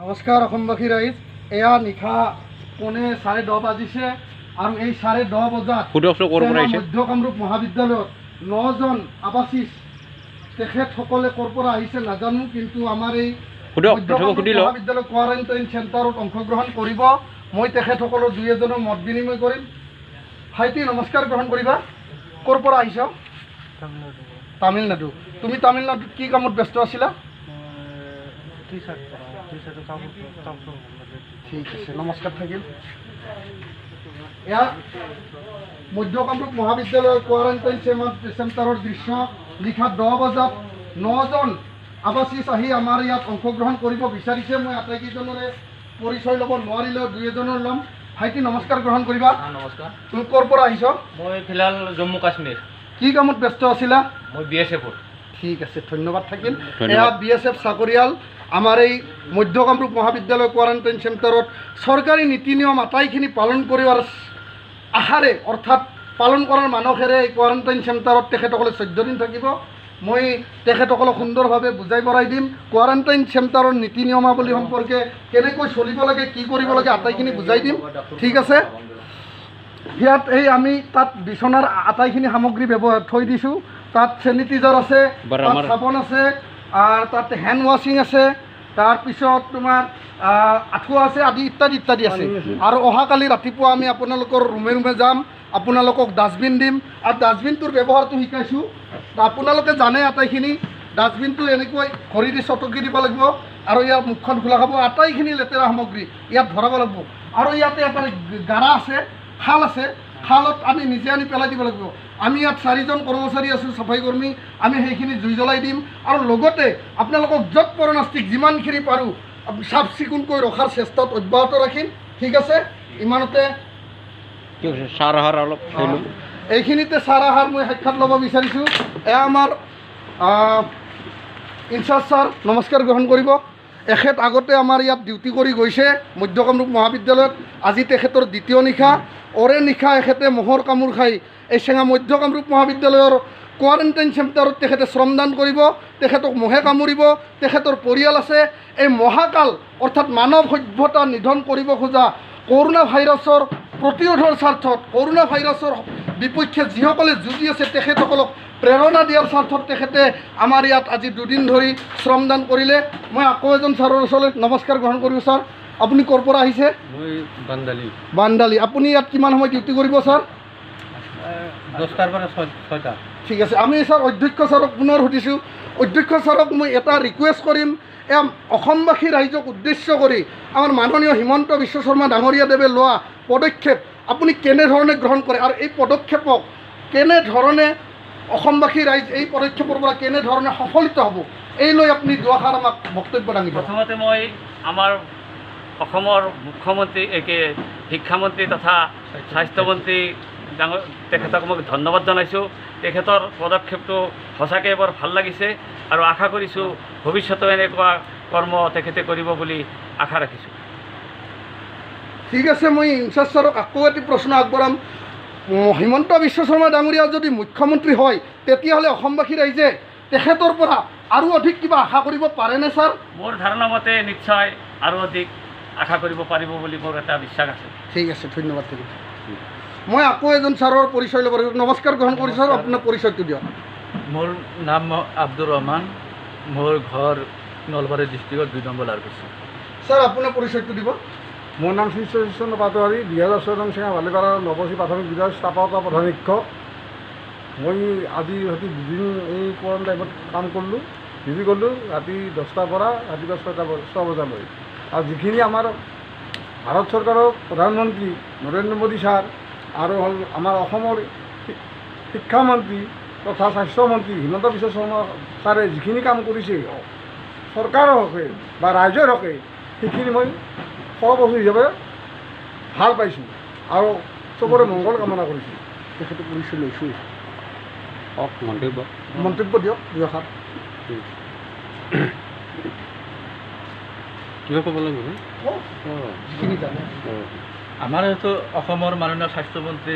নমস্কাৰ অসমবাসী ৰাইজ। এয়া নিশা পৌনে 10:30 বাজিছে আৰু এই 10:30 বজাত মধ্য কামৰূপ মহাবিদ্যালয়ত 9জন আৱাসীক তেখেতসকলে ক'ৰ পৰা আহিছে নাজানো, কিন্তু আমাৰ এই মধ্য কামৰূপ মহাবিদ্যালয় কোৱাৰেণ্টাইন চেণ্টাৰত অংশগ্ৰহণ কৰিব। মই তেখেতসকলৰ দুই এজনৰ মত বিনিময় কৰিম। ভাইটি নমস্কাৰ গ্ৰহণ কৰিবা। ক'ৰ পৰা আহিছ? তামিলনাডু। তুমি তামিলনাডুত কি কামত ব্যস্ত আছিলা? ঠিক আছে, নমস্কাৰ থাকিল। এয়া মধ্য কামৰূপ মহাবিদ্যালয়ৰ কোৱাৰেণ্টাইন চেণ্টাৰৰ দৃশ্য। নিশা 10 বজাত 9জন আৱাসীক আহি আমাৰ ইয়াত অংশগ্ৰহণ কৰিব বিচাৰিছে। মই আটাইকেইজনৰে পৰিচয় ল'ব নোৱাৰিলেও দুই এজনৰ ল'ম। ভাইটি নমস্কাৰ গ্ৰহণ কৰিবা। নমস্কাৰ। তুমি ক'ৰ পৰা আহিছ? মই ফিলহাল জম্মু কাশ্মীৰ। কি কামত ব্যস্ত আছিলা? মই BSF-ত। ঠিক আছে, ধন্যবাদ থাকিল। এয়া BSF চাকৰিয়াল আমাৰ এই মধ্য কামৰূপ মহাবিদ্যালয় কোৱাৰেণ্টাইন চেণ্টাৰত চৰকাৰী নীতি নিয়ম আটাইখিনি পালন কৰিবৰ আশাৰে অৰ্থাৎ পালন কৰাৰ মানসেৰে এই কোৱাৰেণ্টাইন চেণ্টাৰত তেখেতসকলে 14 দিন থাকিব। মই তেখেতসকলক সুন্দৰভাৱে বুজাই পৰাই দিম। কোৱাৰেণ্টাইন চেণ্টাৰৰ নীতি নিয়মাৱলী সম্পৰ্কে কেনেকৈ চলিব লাগে, কি কৰিব লাগে আটাইখিনি বুজাই দিম। ঠিক আছে। ইয়াত এই আমি তাত বিচনাৰ আটাইখিনি সামগ্ৰী থৈ দিছোঁ। তাত চেনিটাইজাৰ আছে, তাত চাবোন আছে, আৰু তাত হেণ্ড ৱাশ্বিং আছে, তাৰপিছত তোমাৰ আঁঠুৱা আছে, আদি ইত্যাদি ইত্যাদি আছে। আৰু অহাকালি ৰাতিপুৱা আমি আপোনালোকৰ ৰুমে ৰুমে যাম, আপোনালোকক ডাষ্টবিন দিম। আৰু ডাষ্টবিনটোৰ ব্যৱহাৰটো শিকাইছোঁ। আপোনালোকে জানে আটাইখিনি ডাষ্টবিনটো এনেকৈ ভৰি দি চটকি দিব লাগিব আৰু ইয়াৰ মুখখন খোলা খাব। আটাইখিনি লেতেৰা সামগ্ৰী ইয়াত ভৰাব লাগিব। আৰু ইয়াতে এটা গাৰা আছে, খাল আছে, খালত আমি নিজে আনি পেলাই দিব লাগিব। আমি ইয়াত 4জন কৰ্মচাৰী আছোঁ, চাফাই কৰ্মী। আমি সেইখিনি জুই জ্বলাই দিম আৰু লগতে আপোনালোকক য'ত পৰনাস্তিক যিমানখিনি পাৰোঁ চাফ চিকুণকৈ ৰখাৰ চেষ্টাত অব্যাহত ৰাখিম। ঠিক আছে। ইমানতে চাৰ আহাৰ অলপ এইখিনিতে চাৰ আহাৰ মই সাক্ষাৎ ল'ব বিচাৰিছোঁ। এয়া আমাৰ ইনচাৰ্জ ছাৰ, নমস্কাৰ গ্ৰহণ কৰিব। এখেত আগতে আমাৰ ইয়াত ডিউটি কৰি গৈছে মধ্য কামৰূপ মহাবিদ্যালয়ত। আজি তেখেতৰ দ্বিতীয় নিশা। অৰে নিশা এখেতে মহৰ কামোৰ খাই এই চেঙা মধ্য কামৰূপ মহাবিদ্যালয়ৰ কোৱাৰেণ্টাইন চেণ্টাৰত তেখেতে শ্ৰমদান কৰিব। তেখেতক মহে কামুৰিব। তেখেতৰ পৰিয়াল আছে। এই মহাকাল অৰ্থাৎ মানৱ সভ্যতা নিধন কৰিব খোজা কৰোণা ভাইৰাছৰ প্ৰতিৰোধৰ স্বাৰ্থত, কৰোণা ভাইৰাছৰ বিপক্ষে যিসকলে যুঁজি আছে তেখেতসকলক প্ৰেৰণা দিয়াৰ স্বাৰ্থত তেখেতে আমাৰ ইয়াত আজি 2 দিন ধৰি শ্ৰমদান কৰিলে। মই আকৌ এজন ছাৰৰ ওচৰলৈ নমস্কাৰ গ্ৰহণ কৰিছোঁ। ছাৰ, আপুনি ক'ৰ পৰা আহিছে? মই বান্দালি। আপুনি ইয়াত কিমান সময় ডিউটি কৰিব ছাৰ? 10টাৰ পৰা 6টা। ঠিক আছে। আমি ছাৰ অধ্যক্ষ ছাৰক পুনৰ সুধিছোঁ। অধ্যক্ষ ছাৰক মই এটা ৰিকুৱেষ্ট কৰিম। এয়া অসমবাসী ৰাইজক উদ্দেশ্য কৰি আমাৰ মাননীয় হিমন্ত বিশ্ব শৰ্মা ডাঙৰীয়াদেৱে লোৱা পদক্ষেপ আপুনি কেনেধৰণে গ্ৰহণ কৰে আৰু এই পদক্ষেপক কেনেধৰণে অসমবাসী ৰাইজ এই পদক্ষেপৰ পৰা কেনেধৰণে সফলিত হ'ব, এই লৈ আপুনি দুআষাৰ আমাক বক্তব্য দাঙিব। প্ৰথমতে মই আমাৰ অসমৰ মুখ্যমন্ত্ৰী শিক্ষামন্ত্ৰী তথা স্বাস্থ্যমন্ত্ৰী তেখেতক মই ধন্যবাদ জনাইছোঁ। তেখেতৰ পদক্ষেপটো সঁচাকৈ বৰ ভাল লাগিছে আৰু আশা কৰিছোঁ ভৱিষ্যতেও এনেকুৱা কৰ্ম তেখেতে কৰিব বুলি আশা ৰাখিছোঁ। ঠিক আছে। মই ইনচাৰ্জ ছাৰক আকৌ এটি প্ৰশ্ন আগবঢ়াম। হিমন্ত বিশ্ব শৰ্মা ডাঙৰীয়া যদি মুখ্যমন্ত্ৰী হয় তেতিয়াহ'লে অসমবাসী ৰাইজে তেখেতৰ পৰা আৰু অধিক কিবা আশা কৰিব পাৰেনে ছাৰ? মোৰ ধাৰণা মতে নিশ্চয় আৰু অধিক আশা কৰিব পাৰিব বুলি মোৰ এটা বিশ্বাস আছে। ঠিক আছে, ধন্যবাদ থাকিল। মই আকৌ এজন ছাৰৰ পৰিচয় ল'ব লাগিব। নমস্কাৰ গ্ৰহণ কৰিছোঁ ছাৰ, আপোনাৰ পৰিচয়টো দিয়ক। মোৰ নাম আব্দুৰ ৰহমান। মোৰ ঘৰ নলবাৰী ডিষ্ট্ৰিক্টৰ 2 নম্বৰ লাৰকুছি। ছাৰ, আপোনাৰ পৰিচয়টো দিব। মোৰ নাম শ্ৰী চন্দ্ৰ পাটোৱাৰী, 2004 চন চেঙা বালিপাৰা নৱশ্ৰী প্ৰাথমিক বিদ্যালয়ৰ স্থাপকা প্ৰধান শিক্ষক। মই আজি ৰাতি 2 দিন এই কোৱাৰেণ্টাইনত কাম কৰিলোঁ, ডিউটি কৰিলোঁ ৰাতি 10টাৰ পৰা ৰাতিপুৱা 6 বজালৈ। আৰু যিখিনি আমাৰ ভাৰত চৰকাৰৰ প্ৰধানমন্ত্ৰী নৰেন্দ্ৰ মোদী ছাৰ আৰু হ'ল আমাৰ অসমৰ শিক্ষামন্ত্ৰী তথা স্বাস্থ্যমন্ত্ৰী হিমন্ত বিশ্ব শৰ্মা ছাৰে যিখিনি কাম কৰিছে চৰকাৰৰ হকে বা ৰাইজৰ হকে, সেইখিনি মই সভাপতি হিচাপে ভাল পাইছোঁ আৰু চবৰে মংগল কামনা কৰিছোঁ। তেখেতে পৰিচয় লৈছোঁ। মন্তব্য দিয়ক দুআষাৰ। কিবা ক'ব লাগিব? যিখিনি জানে। আমাৰ এইটো অসমৰ মাননীয় স্বাস্থ্যমন্ত্ৰী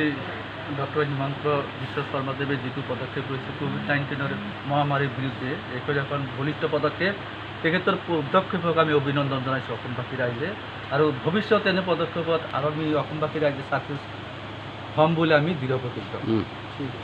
ডক্টৰ হিমন্ত বিশ্ব শৰ্মাদেৱে যিটো পদক্ষেপ লৈছে কোভিড-19 মহামাৰীৰ বিৰুদ্ধে, এইটো এখন বলিষ্ঠ পদক্ষেপ। তেখেতৰ পদক্ষেপক আমি অভিনন্দন জনাইছোঁ অসমবাসী ৰাইজে আৰু ভৱিষ্যত এনে পদক্ষেপত আৰু আমি অসমবাসী ৰাইজে ছাকচেছ হ'ম বুলি আমি দৃঢ় প্ৰতিজ্ঞ। ঠিক আছে।